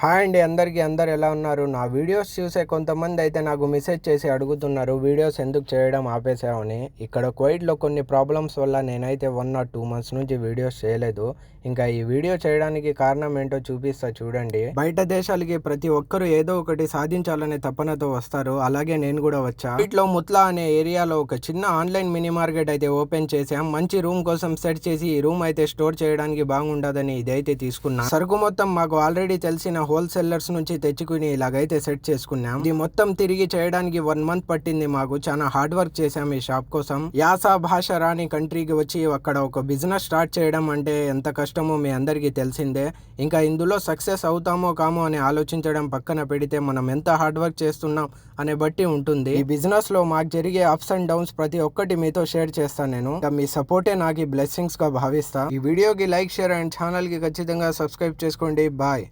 Hi అండి అందరికీ. అందరు ఎలా ఉన్నారు? నా వీడియోస్ చూసే కొంతమంది అయితే నాకు మెసేజ్ చేసి అడుగుతున్నారు వీడియోస్ ఎందుకు చేయడం ఆపేసావని. ఇక్కడ కువైట్లో కొన్ని ప్రాబ్లమ్స్ వల్ల నేనైతే 1 or 2 months నుంచి వీడియోస్ చేయలేదు. ఇంకా ఈ వీడియో చేయడానికి కారణం ఏంటో చూపిస్తా చూడండి. బయట దేశాలకి ప్రతి ఒక్కరు ఏదో ఒకటి సాధించాలనే తపనతో వస్తారు. అలాగే నేను కూడా వచ్చా. వీటిలో ముత్లా అనే ఏరియాలో ఒక చిన్న ఆన్లైన్ మినీ మార్కెట్ అయితే ఓపెన్ చేసాం. మంచి రూమ్ కోసం సెట్ చేసి ఈ రూమ్ అయితే స్టోర్ చేయడానికి బాగుండదని ఇదైతే తీసుకున్నా. సరుకు మొత్తం మాకు ఆల్రెడీ తెలిసిన హోల్సేలర్స్ నుంచి తెచ్చుకుని ఇలాగైతే సెట్ చేసుకున్నాం. ఇది మొత్తం తిరిగి చేయడానికి 1 month పట్టింది. మాకు చాలా హార్డ్ వర్క్ చేసాం ఈ షాప్ కోసం. యాస భాష రాని కంట్రీకి వచ్చి అక్కడ ఒక బిజినెస్ స్టార్ట్ చేయడం అంటే ఎంత కష్టమో మీ అందరికీ తెలిసిందే. ఇంకా ఇందులో సక్సెస్ అవుతామో కామో అని ఆలోచించడం పక్కన పెడితే మనం ఎంత హార్డ్ వర్క్ చేస్తున్నాం అనే బట్టి ఉంటుంది. ఈ బిజినెస్ లో మాకు జరిగే అప్స్ అండ్ డౌన్స్ ప్రతి ఒక్కటి మీతో షేర్ చేస్తాను నేను. మీ సపోర్టే నాకు ఈ బ్లెస్సింగ్స్ గా భావిస్తా. ఈ వీడియోకి లైక్, షేర్ అండ్ ఛానల్ కి ఖచ్చితంగా సబ్స్క్రైబ్ చేసుకోండి. బాయ్.